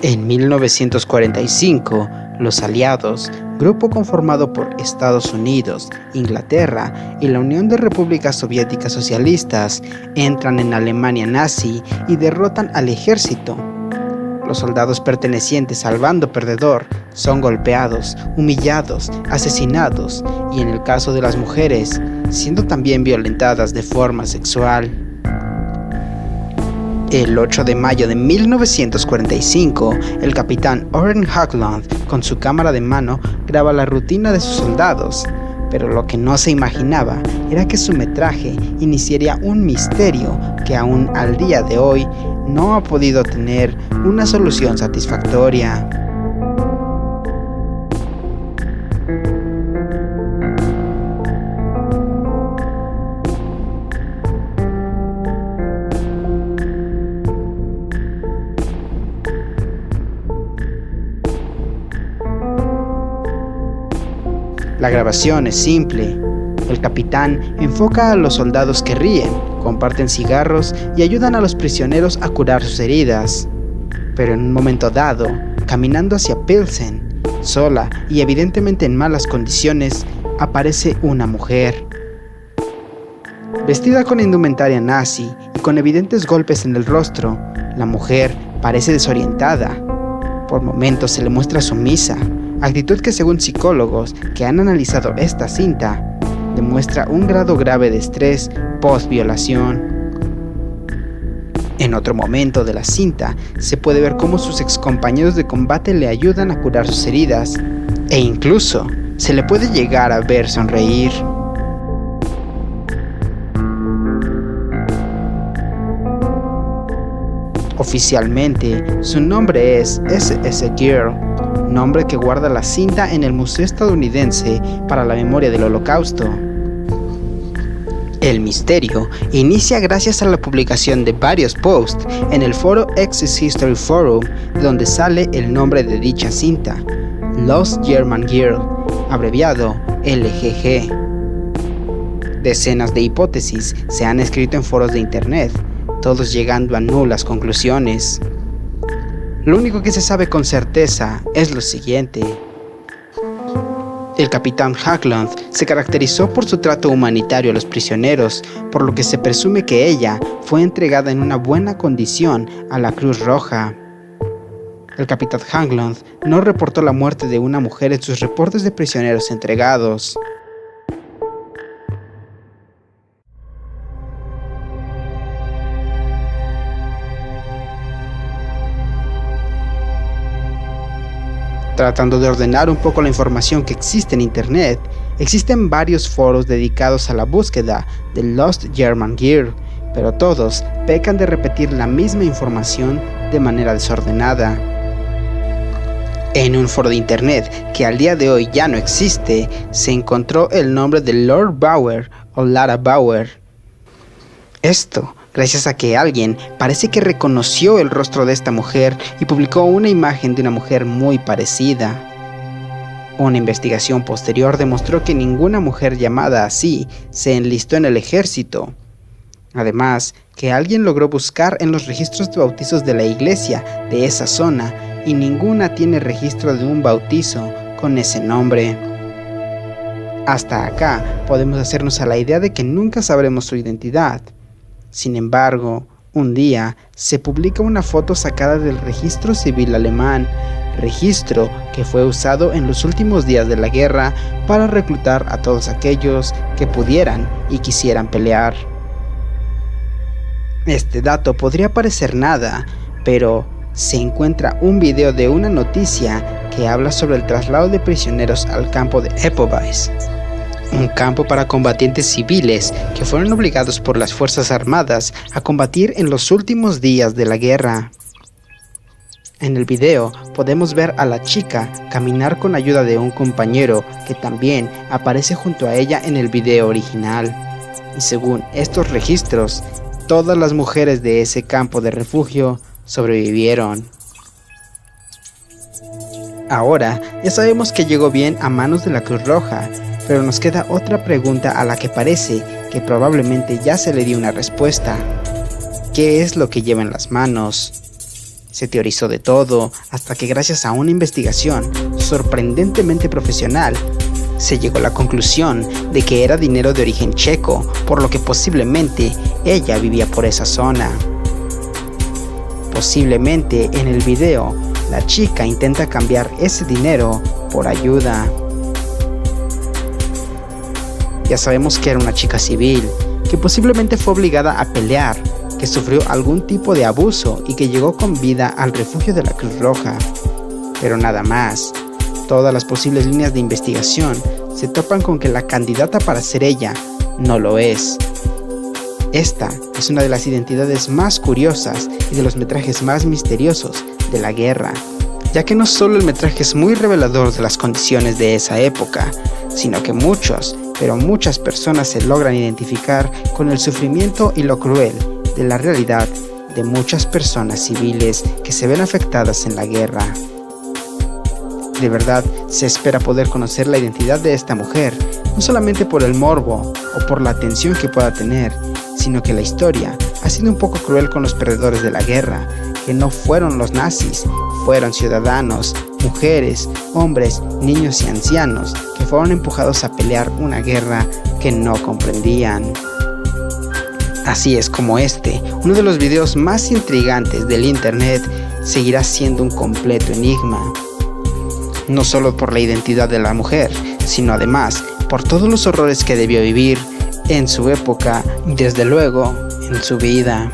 En 1945, los aliados, grupo conformado por Estados Unidos, Inglaterra y la Unión de Repúblicas Soviéticas Socialistas, entran en Alemania nazi y derrotan al ejército. Los soldados pertenecientes al bando perdedor son golpeados, humillados, asesinados y, en el caso de las mujeres, siendo también violentadas de forma sexual. El 8 de mayo de 1945, el capitán Oren Haglund, con su cámara de mano, graba la rutina de sus soldados, pero lo que no se imaginaba era que su metraje iniciaría un misterio que aún al día de hoy no ha podido tener una solución satisfactoria. La grabación es simple. El capitán enfoca a los soldados que ríen, comparten cigarros y ayudan a los prisioneros a curar sus heridas. Pero en un momento dado, caminando hacia Pilsen, sola y evidentemente en malas condiciones, aparece una mujer. Vestida con indumentaria nazi y con evidentes golpes en el rostro, la mujer parece desorientada. Por momentos se le muestra sumisa, actitud que, según psicólogos que han analizado esta cinta, demuestra un grado grave de estrés post-violación. En otro momento de la cinta se puede ver cómo sus excompañeros de combate le ayudan a curar sus heridas, e incluso se le puede llegar a ver sonreír. Oficialmente, su nombre es SS Girl, nombre que guarda la cinta en el Museo Estadounidense para la Memoria del Holocausto. El misterio inicia gracias a la publicación de varios posts en el foro Axis History Forum, donde sale el nombre de dicha cinta, Lost German Girl, abreviado LGG. Decenas de hipótesis se han escrito en foros de internet, todos llegando a nulas conclusiones. Lo único que se sabe con certeza es lo siguiente. El capitán Haglund se caracterizó por su trato humanitario a los prisioneros, por lo que se presume que ella fue entregada en una buena condición a la Cruz Roja. El capitán Haglund no reportó la muerte de una mujer en sus reportes de prisioneros entregados. Tratando de ordenar un poco la información que existe en internet, existen varios foros dedicados a la búsqueda de Lost German Girl, pero todos pecan de repetir la misma información de manera desordenada. En un foro de internet que al día de hoy ya no existe, se encontró el nombre de Lord Bauer o Lara Bauer. Esto gracias a que alguien parece que reconoció el rostro de esta mujer y publicó una imagen de una mujer muy parecida. Una investigación posterior demostró que ninguna mujer llamada así se enlistó en el ejército. Además, que alguien logró buscar en los registros de bautizos de la iglesia de esa zona y ninguna tiene registro de un bautizo con ese nombre. Hasta acá podemos hacernos a la idea de que nunca sabremos su identidad. Sin embargo, un día se publica una foto sacada del registro civil alemán, registro que fue usado en los últimos días de la guerra para reclutar a todos aquellos que pudieran y quisieran pelear. Este dato podría parecer nada, pero se encuentra un video de una noticia que habla sobre el traslado de prisioneros al campo de Epoweis, un campo para combatientes civiles que fueron obligados por las Fuerzas Armadas a combatir en los últimos días de la guerra. En el video podemos ver a la chica caminar con ayuda de un compañero que también aparece junto a ella en el video original. Y según estos registros, todas las mujeres de ese campo de refugio sobrevivieron. Ahora ya sabemos que llegó bien a manos de la Cruz Roja, pero nos queda otra pregunta a la que parece que probablemente ya se le dio una respuesta. ¿Qué es lo que lleva en las manos? Se teorizó de todo, hasta que gracias a una investigación sorprendentemente profesional, se llegó a la conclusión de que era dinero de origen checo, por lo que posiblemente ella vivía por esa zona. Posiblemente en el video, la chica intenta cambiar ese dinero por ayuda. Ya sabemos que era una chica civil, que posiblemente fue obligada a pelear, que sufrió algún tipo de abuso y que llegó con vida al refugio de la Cruz Roja. Pero nada más. Todas las posibles líneas de investigación se topan con que la candidata para ser ella no lo es. Esta es una de las identidades más curiosas y de los metrajes más misteriosos de la guerra, ya que no solo el metraje es muy revelador de las condiciones de esa época, sino que muchas personas se logran identificar con el sufrimiento y lo cruel de la realidad de muchas personas civiles que se ven afectadas en la guerra. De verdad, se espera poder conocer la identidad de esta mujer, no solamente por el morbo o por la atención que pueda tener, sino que la historia ha sido un poco cruel con los perdedores de la guerra, que no fueron los nazis, fueron ciudadanos, mujeres, hombres, niños y ancianos, que fueron empujados a pelear una guerra que no comprendían. Así es como uno de los videos más intrigantes del internet, seguirá siendo un completo enigma. No solo por la identidad de la mujer, sino además por todos los horrores que debió vivir en su época y desde luego en su vida.